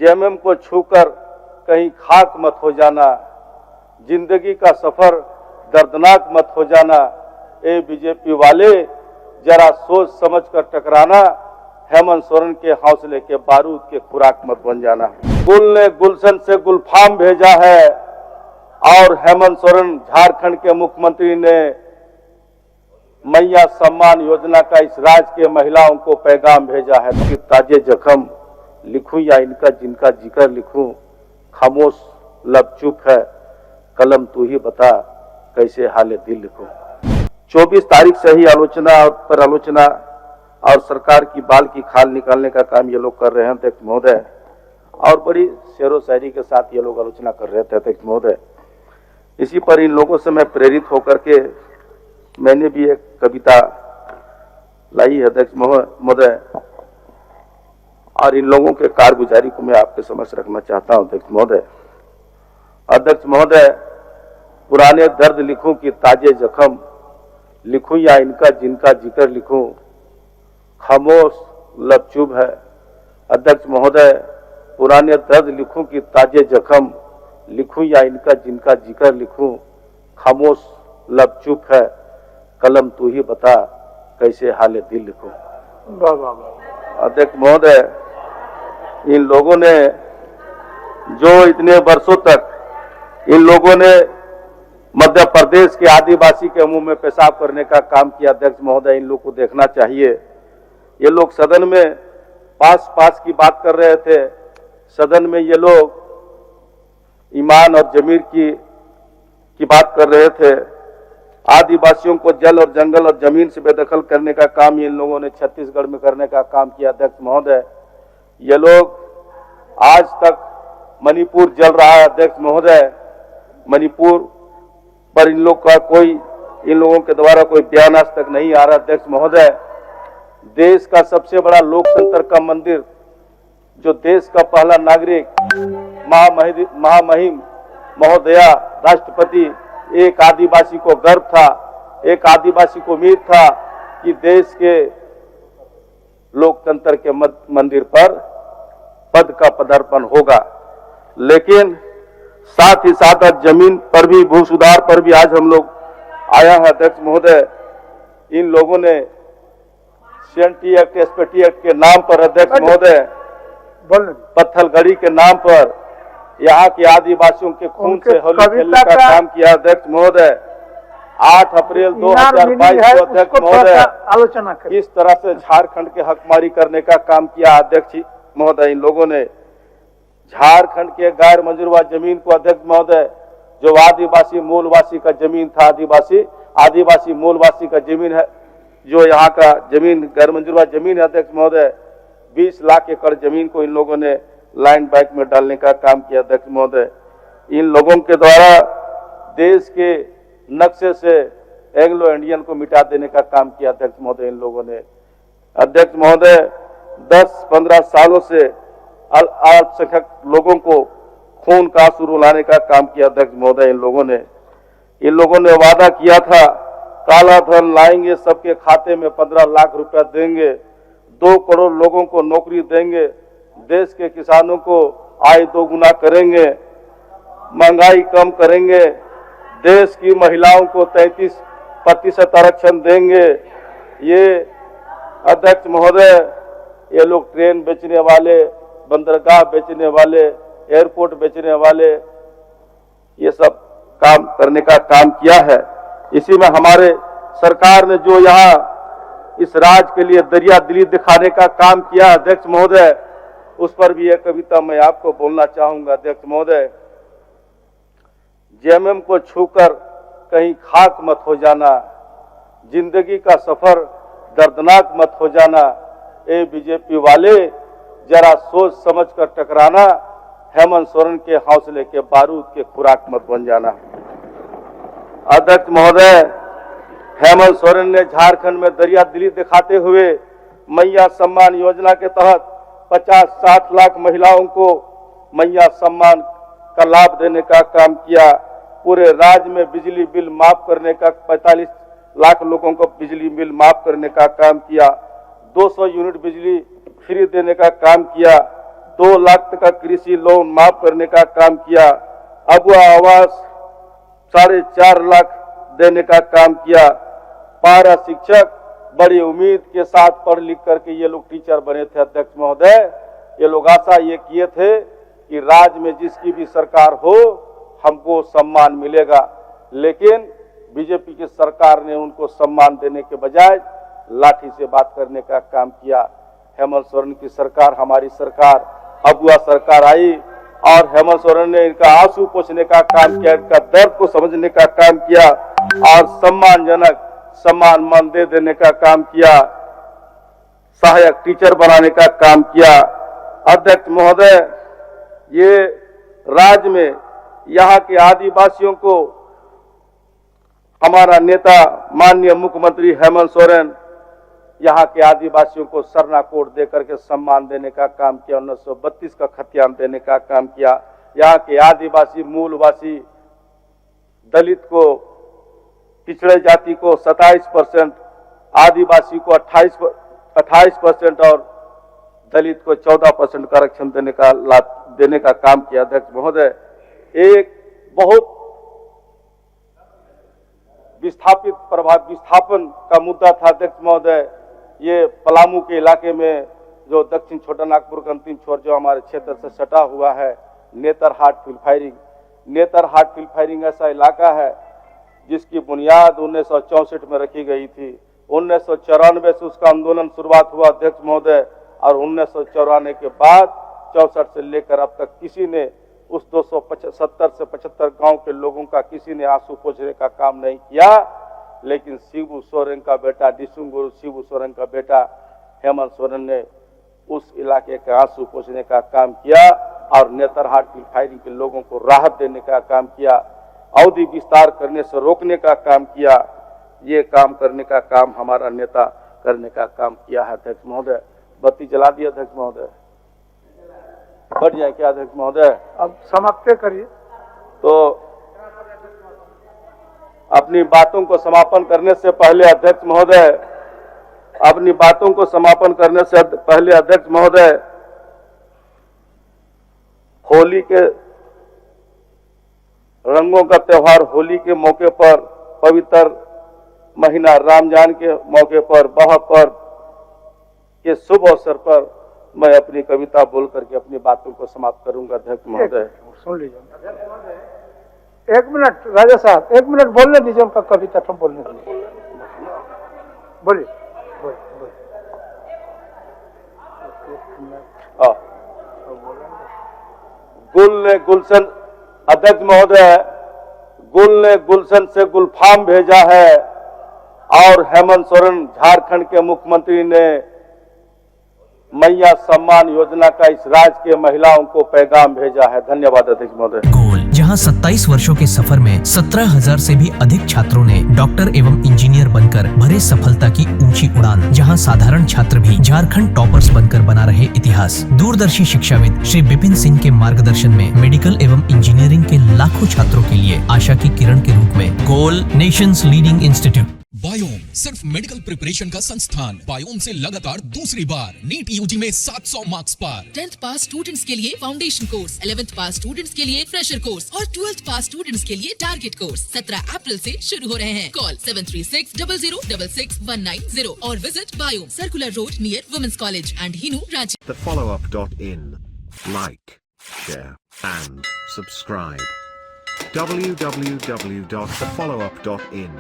JMM को छूकर कहीं खाक मत हो जाना, जिंदगी का सफर दर्दनाक मत हो जाना। ए बीजेपी वाले जरा सोच समझ कर टकराना, हेमंत सोरेन के हौसले के बारूद के खुराक मत बन जाना। गुल ने गुलशन से गुलफाम भेजा है और हेमंत सोरेन झारखंड के मुख्यमंत्री ने मैया सम्मान योजना का इस राज्य के महिलाओं को पैगाम भेजा है कि ताजे जख्म लिखूं या इनका जिनका जिक्र लिखूं, खामोश लब चुप है, कलम तू ही बता कैसे हाले दिल लिखूं। 24 तारीख से ही आलोचना और सरकार की बाल की खाल निकालने का काम ये लोग कर रहे हैं अध्यक्ष महोदय, और बड़ी शेरो शायरी के साथ ये लोग आलोचना कर रहे थे अध्यक्ष महोदय। इसी पर इन लोगों से मैं प्रेरित होकर के मैंने भी एक कविता लाई है अध्यक्ष महोदय, और इन लोगों के कारगुजारी को मैं आपके समक्ष रखना चाहता हूं अध्यक्ष महोदय। अध्यक्ष महोदय, पुराने दर्द लिखूं कि ताजे जख्म लिखूं या इनका जिनका जिक्र लिखूं, खामोश लब चुप है। अध्यक्ष महोदय, पुराने दर्द लिखूं कि ताजे जख्म लिखूं या इनका जिनका जिक्र लिखूं, खामोश लब चुप है, कलम तू ही बता कैसे हाले दिल लिखूं। अध्यक्ष महोदय, इन लोगों ने जो इतने वर्षों तक इन लोगों ने मध्य प्रदेश के आदिवासी के मुंह में पेशाब करने का काम किया अध्यक्ष महोदय, इन लोग को देखना चाहिए। ये लोग सदन में पास की बात कर रहे थे, सदन में ये लोग ईमान और जमीर की बात कर रहे थे। आदिवासियों को जल और जंगल और जमीन से बेदखल करने का काम इन लोगों ने छत्तीसगढ़ में करने का काम किया अध्यक्ष महोदय। ये लोग आज तक मणिपुर जल रहा है अध्यक्ष महोदय, मणिपुर पर इन लोगों के द्वारा कोई बयान आज तक नहीं आ रहा अध्यक्ष महोदय। देश का सबसे बड़ा लोकतंत्र का मंदिर, जो देश का पहला नागरिक महामहिम महोदया राष्ट्रपति, एक आदिवासी को गर्व था, एक आदिवासी को उम्मीद था कि देश के लोकतंत्र के मंदिर पर पद का पदार्पण होगा। लेकिन साथ ही साथ जमीन पर भी, भू सुधार पर भी आज हम लोग आया है अध्यक्ष महोदय। इन लोगों ने सीएनटी एक्ट, एसपीटी एक्ट के नाम पर अध्यक्ष महोदय, पत्थलगड़ी के नाम पर यहाँ के आदिवासियों के खून से होली खेलने का काम किया अध्यक्ष महोदय। 8 अप्रैल 2022 को अध्यक्ष महोदय आलोचना इस तरह से झारखंड के हकमारी करने का काम किया अध्यक्ष महोदय। इन लोगों ने झारखंड के गैर मंजूरवा जमीन को अध्यक्ष महोदय, जो आदिवासी मूलवासी का जमीन था, आदिवासी मूलवासी का जमीन है, जो यहाँ का जमीन गैर मंजूरवा जमीन है अध्यक्ष महोदय, 20 लाख एकड़ जमीन को इन लोगों ने लैंड बैंक में डालने का काम किया अध्यक्ष महोदय। इन लोगों के द्वारा देश के नक्शे से एंग्लो इंडियन को मिटा देने का काम किया अध्यक्ष महोदय इन लोगों ने। अध्यक्ष महोदय, 10-15 सालों से अल्पसंख्यक लोगों को खून का आंसू रुलाने का काम किया अध्यक्ष महोदय इन लोगों ने वादा किया था, काला धन लाएंगे, सबके खाते में 15 लाख रुपया देंगे, 2 करोड़ लोगों को नौकरी देंगे, देश के किसानों को आय 2 गुना करेंगे, महंगाई कम करेंगे, देश की महिलाओं को 33% आरक्षण देंगे। ये अध्यक्ष महोदय, ये लोग ट्रेन बेचने वाले, बंदरगाह बेचने वाले, एयरपोर्ट बेचने वाले, ये सब काम करने का काम किया है। इसी में हमारे सरकार ने जो यहाँ इस राज्य के लिए दरिया दिली दिखाने का काम किया अध्यक्ष महोदय, उस पर भी एक कविता मैं आपको बोलना चाहूंगा अध्यक्ष महोदय। जेएमएम को छूकर कहीं खाक मत हो जाना, जिंदगी का सफर दर्दनाक मत हो जाना। ए बीजेपी वाले जरा सोच समझ कर टकराना, हेमंत सोरेन के हौसले के बारूद के खुराक मत बन जाना। अध्यक्ष महोदय, हेमंत सोरेन ने झारखंड में दरिया दिली दिखाते हुए मैया सम्मान योजना के तहत 50-60 लाख महिलाओं को मैया सम्मान का लाभ देने का काम किया। पूरे राज्य में बिजली बिल माफ करने का, 45 लाख लोगों को बिजली बिल माफ करने का काम किया। 200 यूनिट बिजली फ्री देने का काम किया। 2 लाख तक का कृषि लोन माफ करने का काम किया। अगुआ आवास 4.5 लाख देने का काम किया। पारा शिक्षक बड़ी उम्मीद के साथ पढ़ लिख करके ये लोग टीचर बने थे। अध्यक्ष महोदय, ये लोग आशा ये किए थे कि राज्य में जिसकी भी सरकार हो हमको सम्मान मिलेगा, लेकिन बीजेपी की सरकार ने उनको सम्मान देने के बजाय लाठी से बात करने का काम किया। हेमंत सोरेन की सरकार, हमारी सरकार, अगुआ सरकार आई और हेमंत सोरेन ने इनका आंसू पोंछने का काम किया, इनका दर्द को समझने का काम किया और सम्मानजनक सम्मान मान दे देने का काम किया, सहायक टीचर बनाने का काम किया। अध्यक्ष महोदय, ये राज्य में यहाँ के आदिवासियों को हमारा नेता माननीय मुख्यमंत्री हेमंत सोरेन यहाँ के आदिवासियों को सरना कोड देकर के सम्मान देने का काम किया, 1932 का खतियान देने का काम किया। यहाँ के आदिवासी मूलवासी दलित को, पिछड़े जाति को 27%, आदिवासी को 28% और दलित को 14% आरक्षण देने का काम किया। अध्यक्ष महोदय, एक बहुत विस्थापन का मुद्दा था। अध्यक्ष महोदय, ये पलामू के इलाके में जो दक्षिण छोटा नागपुर का अंतिम छोर जो हमारे क्षेत्र से सटा हुआ है, नेतरहाट फील्ड फायरिंग ऐसा इलाका है जिसकी बुनियाद 1964 में रखी गई थी। 1994 से उसका आंदोलन शुरुआत हुआ अध्यक्ष महोदय, और 1994 के बाद 64 से लेकर अब तक किसी ने उस 270 से 75 गांव के लोगों का किसी ने आंसू पोंछने का काम नहीं किया, लेकिन शिबू सोरेन का बेटा, डिसुंगुरु शिबू सोरेन का बेटा हेमंत सोरेन ने उस इलाके के आंसू पोंछने का काम किया और नेतरहाट की फायरिंग के लोगों को राहत देने का काम किया, अवधि विस्तार करने से रोकने का काम किया। ये काम करने का काम हमारा नेता करने का काम किया है। अध्यक्ष महोदय, बत्ती जला दिया अध्यक्ष महोदय, बढ़ जाए क्या अध्यक्ष महोदय? अब समाप्त करिए। तो अपनी बातों को समापन करने से पहले अध्यक्ष महोदय, अध्यक्ष महोदय, होली के रंगों का त्योहार होली के मौके पर, पवित्र महीना रमजान के मौके पर, बह पर्व के शुभ अवसर पर मैं अपनी कविता बोल करके अपनी बातों को समाप्त करूंगा। अध्यक्ष महोदय, सुन लीजिए, 1 मिनट राजा साहब, 1 मिनट बोलने दीजिए उनका कविता तो बोलने दीजिए। बोलिए। गुल ने गुलशन, अध्यक्ष महोदय, गुल ने गुलशन से गुलफाम भेजा है और हेमंत सोरेन झारखंड के मुख्यमंत्री ने मैया सम्मान योजना का इस राज्य के महिलाओं को पैगाम भेजा है। धन्यवाद अध्यक्ष महोदय। गोल, जहां 27 वर्षों के सफर में 17,000 से भी अधिक छात्रों ने डॉक्टर एवं इंजीनियर बनकर भरे सफलता की ऊंची उड़ान, जहां साधारण छात्र भी झारखंड टॉपर्स बनकर बना रहे इतिहास। दूरदर्शी शिक्षाविद श्री विपिन सिंह के मार्गदर्शन में मेडिकल एवं इंजीनियरिंग के लाखों छात्रों के लिए आशा की किरण के रूप में गोल, नेशंस लीडिंग इंस्टीट्यूट। बायोम सिर्फ मेडिकल प्रिपरेशन का संस्थान। बायोम से लगातार दूसरी बार नीट यूजी में 700 मार्क्स पार। 10th पास स्टूडेंट्स के लिए फाउंडेशन कोर्स, 11th पास स्टूडेंट्स के लिए फ्रेशर कोर्स और 12th पास स्टूडेंट्स के लिए टारगेट कोर्स 17 अप्रैल से शुरू हो रहे हैं। कॉल 7360066190 और visit Biome, circular road near women's college and Hinoo, Ranchi. TheFollowUp.in. Like, share and subscribe. www.thefollowup.in